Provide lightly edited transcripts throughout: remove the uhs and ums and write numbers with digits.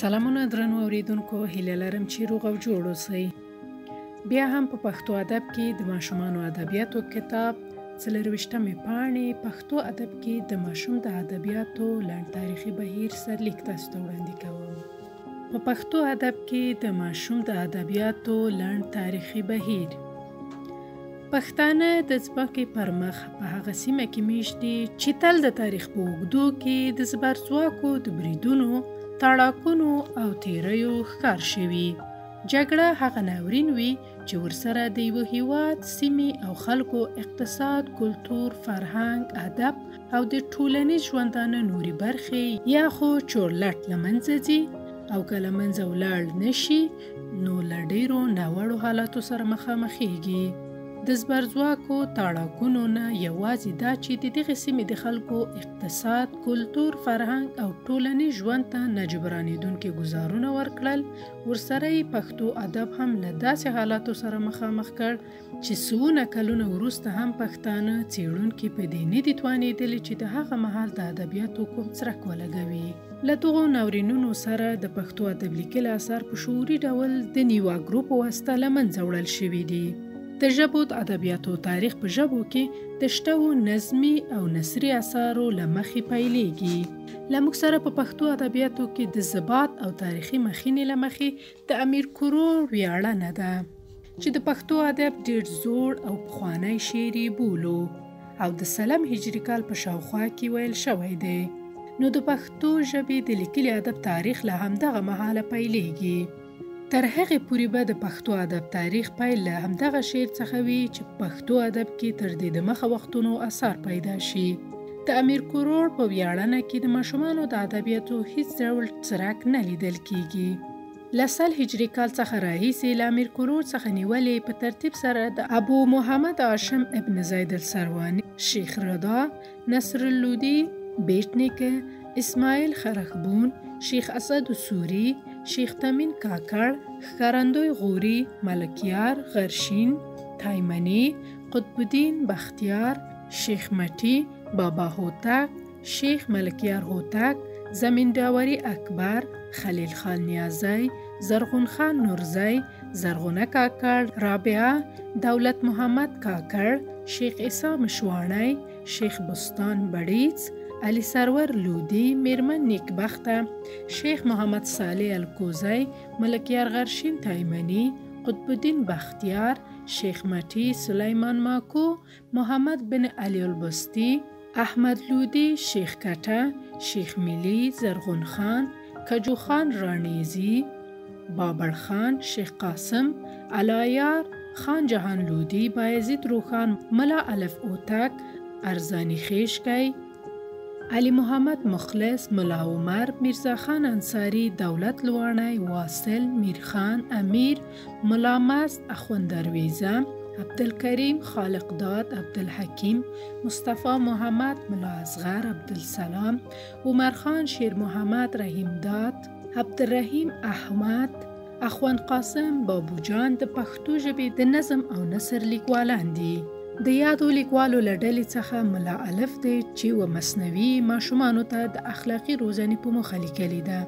سلامونه درنو اوریدونکو، هیله لرم چې روغ او جوړ اوسئ. بیا هم په پښتو ادب کې د ماشومانو ادبیاتو کتاب 24مې پاڼې پښتو ادب کې د ماشوم د ادبیاتو لنډ تاریخي بهیر سرلیک تاسو ته وړاندې کوم. په پښتو ادب کې د ماشوم د ادبیاتو لنډ تاریخي بهیر. پښتانه د ځمکې پر مخ په هغه سیمه کې میشت دي چې تل د تاریخ په اوږدو کې د زبرځواکو د بریدونو، تاړاکونو او تیریو ښکار شوي. جګړه هغه ناورین وي چې ورسره د یوه هیواد، سیمې او خلکو اقتصاد، کلتور، فرهنګ، ادب او د ټولنیز ژوندانه نورې برخې یا خو چورلټ له منځه ځي او که له منځه ولاړ نشي نو له ډېرو ناوړو حالاتو سره مخامخېږي. د زبرځواکو تاړاکونو نه یوازې دا چې د دغې سیمې د خلکو اقتصاد، کلتور، فرهنګ او ټولنیز ژوند ته ناجبرانېدونکي ګزارونه ورکړل، ورسره یې پښتو ادب هم له داسې حالاتو سره مخامخ کړ چې څوونه کلونه وروسته هم پښتانه څېړونکي په دې نه دي توانېدلي چې د هغه مهال د ادبیاتو کوم څرک ولګوي. له دغو ناورینونو سره د پښتو ادب لیکلي اثار په شعوري ډول د نیواګرو په واسطه له منځه وړل شوي دي. د ژبو د ادبیاتو تاریخ په ژبو کې د شته نظمي او نثري اثارو له مخې پیلېږي. له موږ سره په پښتو ادبیاتو کې د ضباط او تاریخي مخینې له مخې د امیر کروړ ویاړنه ده چې د پښتو ادب ډېر زوړ او پخوانی شعر یې بولو او د سلم هجري کال په شاوخوا کې ویل شوی دی. نو د پښتو ژبې د لیکلي ادب تاریخ له همدغه مهاله پیلېږي. تر هغې پورې به د پښتو ادب تاریخ پیل له همدغه شعر څخه وي چې په پښتو ادب کې تر دې دمخه وختونو اثار پیدا شي. د امیر کروړ په ویاړنه کې د ماشومانو د ادبیاتو هیڅ ډول څرک نه لیدل کیږي. له سل هجري کال څخه راهیسې له امیر کروړ څخه نیولې په ترتیب سره د ابو محمد هاشم ابن زید السرواني، شیخ رضا، نصر اللودي، بیت نیکه، اسماعیل خرخبون، شیخ اسد سوری، شیخ تمین کاکړ، ښکارندوی غوري، ملکیار، غرشین، تایمنی، قطب الدین بختیار، شیخ مټي، بابا هوتک، شیخ ملکیار هوتک، زمین داوری اکبر، خلیل خان نیازی، زرغون خان نورزی، زرغونه کاکړ، رابعه، دولت محمد کاکړ، شیخ عیسی مشواڼی، شیخ بستان بړیڅ، علی سرور لودي، میرمن نیکبخته، شیخ محمد صالح الکوزی، ملکیار غرشین تایمنی، قطب الدین بختیار، شیخ مټي، سلیمان ماکو، محمد بن علی البستی، احمد لودي، شیخ کټه، شیخ ملی، زرغون خان، کجو خان رانیزی، بابر خان، شیخ قاسم، علایار، خان جهان لودي، بایزید روخان، ملا الف اوتک، ارزانی خیشکی، علی محمد مخلص، ملا عمر، میرزا خان انصاری، دولت لوانی، واصل، میرخان، امیر، ملا مست، اخوند درویزه، عبدالکریم، خالق داد، عبدالحکیم، مصطفی محمد، ملا اصغر، عبدالسلام، عمر خان، شیر محمد، رحیم داد، عبدالرحیم احمد، اخوند قاسم، بابو جان د پښتو ژبې د نظم او نثر لیکوالان دي. د یادو لیکوالو له ډلې څخه ملا الف دی چې و مثنوي ماشومانو ته د اخلاقي روزنې په موخه لیکلې ده.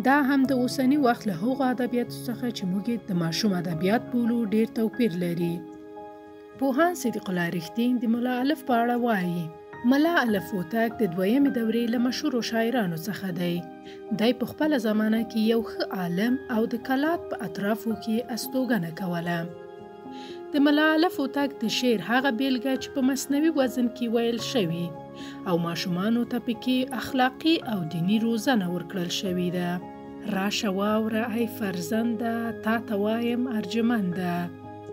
دا هم د اوسني وخت له هغو ادبیاتو څخه چې موږ د ماشوم ادبیات بولو ډېر توپیر لري. پوهاند صدیق الله رښتین د ملا الف په اړه وایي: ملا الف هوتک د دویمې دورې له مشهورو شاعرانو څخه دی. دی په خپله زمانه کې یو ښه عالم او د کلات په اطرافو کې استوګنه کوله. د ملا الف هوتک د شعر هغه بیلګه چې په مثنوي وزن کې ویل شوي او ماشومانو ته پکې اخلاقي او دینی روزنه ورکړل شوې ده. راشه واوره ای فرزنده، تا ته وایم ارجمنده،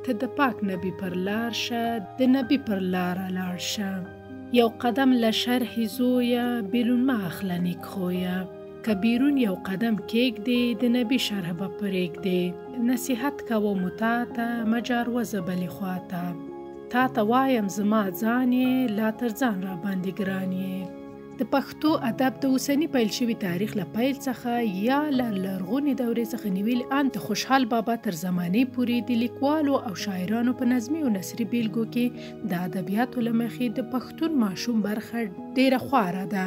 ته د پاک نبی پر لار شه، د نبی پر لاره لاړ شه. یو قدم له شرح زویه، بیرون مه اخله نیک خویه، که بیرون یو قدم کېږدې د نبی شرح به پرېږدې. نصیحت کوم تا ته مجار وزه بلې خواته، تا ته وایم زما ځان یې لا تر ځان را باندې ګران یې. د پښتو ادب د اوسني پیل شوي تاریخ له پیل څخه یا له لرغونې دورې څخه نیولې ان د خوشحال بابا تر زمانې پورې د لیکوالو او شاعرانو په نظمي او نثري بیلګو کې د ادبیاتو له مخې د پښتون ماشوم برخه ډېره خواره ده.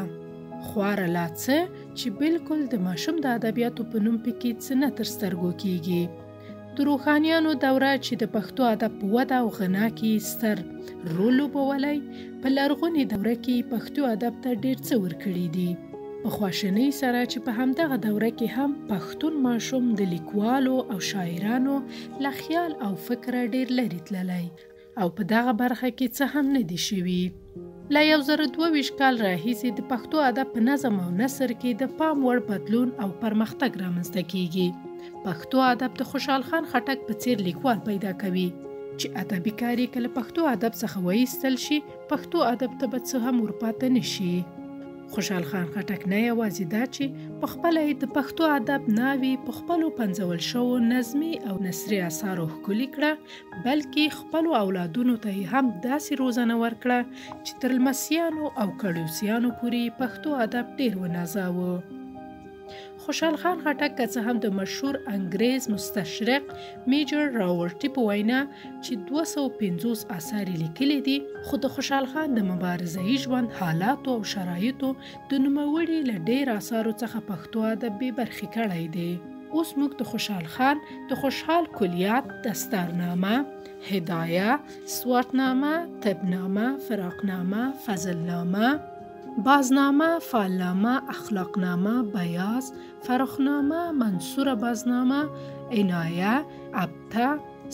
خواره لا څه چې بالکل د ماشوم د ادبیاتو په نوم پکې څه نه تر سترګو کیږي. د روښانیانو دوره چې د پښتو ادب په وده او غنا کې ستر رول لوبولی، په لرغونې دوره کې پښتو ادب ته ډېر څه ورکړي دي. په خواشینۍ سره چې په همدغه دوره کې هم پښتون ماشوم د لیکوالو او شاعرانو له خیال او فکره ډېر لرې تللی او په دغه برخه کې څه هم نه دي شوي. له 1022 کال راهیسې د پښتو ادب په نظم او نثر کې د پام وړ بدلون او پرمختګ رامنځته کیږي. پښتو ادب د خوشحال خان خټک په څیر لیکوال پیدا کوي چې ادبي کار یې که له پښتو ادب څخه وایستل شي، پښتو ادب ته به څه هم ورپاته نشي. خوشحال خان خټک نه یوازې دا چې په خپله یې د پښتو ادب ناوې په خپلو پنځول شوو نظمي او نثري اثارو ښکلې کړه، بلکې خپلو اولادونو ته یې هم داسې روزنه ورکړه چې تر لمسیانو او کړیوسیانو پورې پښتو ادب ډېر ونازاوه. خوشحال خان خټک که څه هم د مشهور انګریز مستشرق میجر راورټي په وینا چې 250 اثار یې لیکلي دي، خو د خوشحال خان د مبارزه‌یي ژوند حالاتو او شرایطو د نوموړي له ډېر اثارو څخه پښتو ادب بې برخې کړی دی. اوس موږ د خوشحال خان د خوشحال کلیات، دستارنامه، هدایه، سواتنامه، طبنامه، فراقنامه، فضلنامه، بازنامه، فالنامه، اخلاقنامه، بیاض، فرخنامه، منصور بازنامه، عنایه، ابته،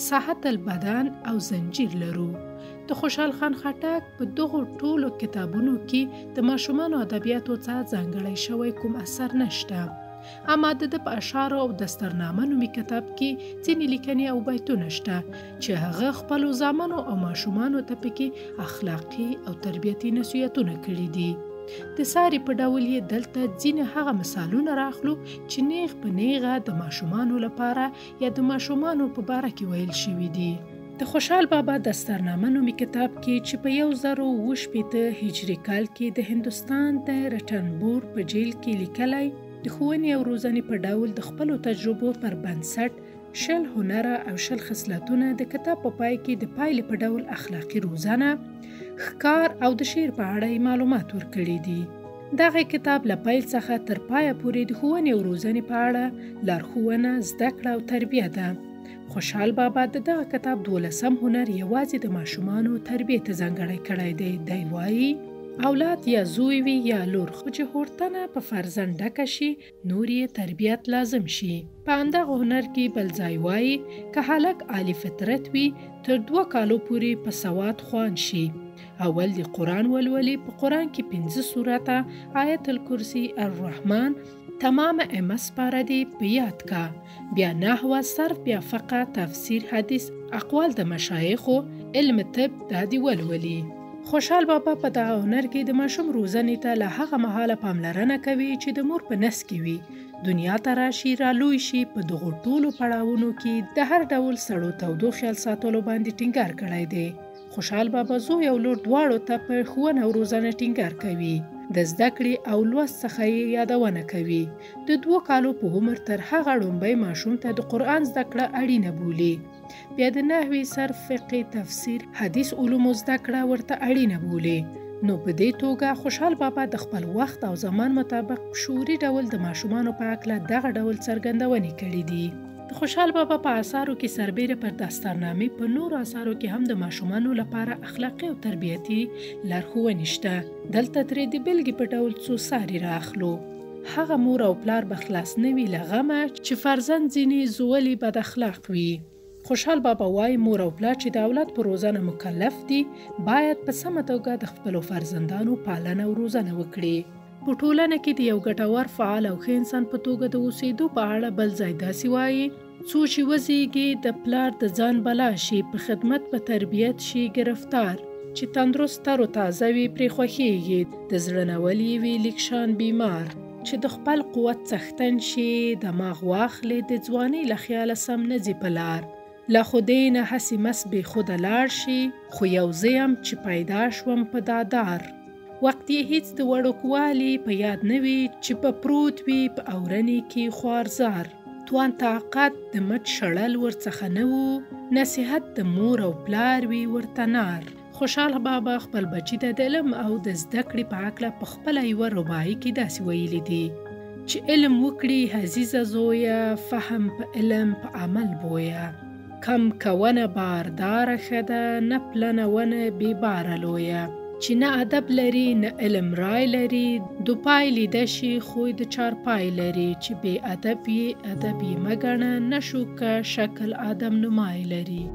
صحت البدن او زنجیر لرو. د خوشحال خان خټک په دغو ټولو کتابونو کې د ماشومانو ادبیاتو څخه ځانګړی شوی کوم اثر نشته، اما د په اشعارو او دستارنامه نومي کتاب کې ځینې لیکنې او بیتونه شته چې هغه خپلو زامنو او ماشومانو ته پکې اخلاقي او تربیتي نصیحتونه کړي دي. د ساري په ډول یې دلته ځینې هغه مثالونه راخلو چې نیغ په نیغه د ماشومانو لپاره یا د ماشومانو په باره کې ویل شوي دي. د خوشحال بابا دستارنامه نومي کتاب کې چې په 1080 هجري کال کې د هندوستان د رټنبور په جیل کې لیکلی، د ښوونې او روزنې په ډول د خپلو تجربو پر بنسټ 20 هنره او 20 خصلتونه د کتاب په پای کې د پایلې په ډول اخلاقي روزنه، ښکار او د شعر په اړه معلومات ورکړي دي. دغه کتاب له پیل څخه تر پایه پورې د ښوونې او روزنې په اړه لارښوونه، زده کړه او تربیه ده. خوشحال بابا د دغه کتاب 12م هنر یوازې د ماشومانو تربیې ته ځانګړی کړی دی. دی وایي اولاد یا زوی وي یا لور، خو چې هورتنه په فرزند ډکه شي نور یې تربیت لازم شي. په همدغه هنر کې بل ځای وایي که هلک عالی فطرت وي تر 2 کالو پورې په سواد خوان شي. اول د قرآن ولولي، په قرآن کې 5 سورته، آیت الکرسی، الرحمن، تمام امس پاره دی په یاد کا، بیا نحوه، صرف، بیا فقه، تفسیر، حدیث، اقوال د مشایخو، علم طب دا دی ولولي. خوشحال بابا په دغه هنر کې د ماشوم روزنې ته له هغه مهاله پاملرنه کوي چې د مور په نس کې وي، دنیا ته راشي، رالوی شي. په دغو ټولو پړاوونو کې د هر ډول سړو تودو خیال ساتلو باندې ټینګار کړی دی. خوشحال بابا زوی او لور دواړو ته په ښوونه او روزنه ټینګار کوي. د زده کړې او لوست څخه یې یادونه کوي. د 2 کالو په عمر تر هغه ړومبی ماشوم ته د قرآن زده کړه اړینه بولي. بیا د نحوې، صرف، فقه، تفسیر، حدیث علومو زده کړه ورته اړینه بولي. نو په دې توګه خوشحال بابا د خپل وخت او زمان مطابق شعوري ډول د ماشومانو په هکله دغه ډول څرګندونې کړي دي. د خوشحال بابا په اثارو کې سربیره پر دستارنامې په نورو اثارو کې هم د ماشومانو لپاره اخلاقي او تربیتي لارښوونې شته. دلته ترې د بېلګې په ډول څو ساري راخلو. هغه مور او پلار به خلاص نه وي له غمه چې فرزند ځینې زولي بد اخلاق وي. خوشحال بابا وایي مور او پلار چې د اولاد په روزنه مکلف دي باید په سمه توګه د خپلو فرزندانو پالنه او روزنه وکړي. په ټولنه کې د یو ګټور، فعال او ښه انسان په توګه د اوسېدو په اړه بل ځای داسې وایي څو چې وزیږي د پلار د ځان بلا شي، په خدمت په تربیت شي گرفتار، چې تندرست تر و تازه وي پرې خوښیږي، د زړه نولي وي لیکشان بیمار، چې د خپل قوت څښتن شي، دماغ واخلي د ځوانۍ له خیاله سم نه ځي په لار، له خدای نه هسې مس بې خوده لاړ شي، خو یو زه یم چې پیدا شوم په دادار، وخت یې هیڅ د وړوکوالي په یاد نه وي چې په پروت وي په اورنې کې خوارزار، توان طاقت د مټ شړل ورڅخه نه وو، نصیحت د مور او پلار وي ورته نار، خوشحال بابا خپل بچی ته د علم او د زده کړې په هکله په خپله یوه رباعي کې داسې ویلي دي چې علم وکړي عزیزه زویه، فهم په علم په عمل بویه. کم کونه بارداره ښه ده، نه پلنه ونه بې باره لویه. چې نه ادب لري نه علم رای لري، دو پای لیده شي خوی د چار پای لري. چې بې ادب یې ادب یې مه ګڼه، نه شو که شکل آدم نمای لري.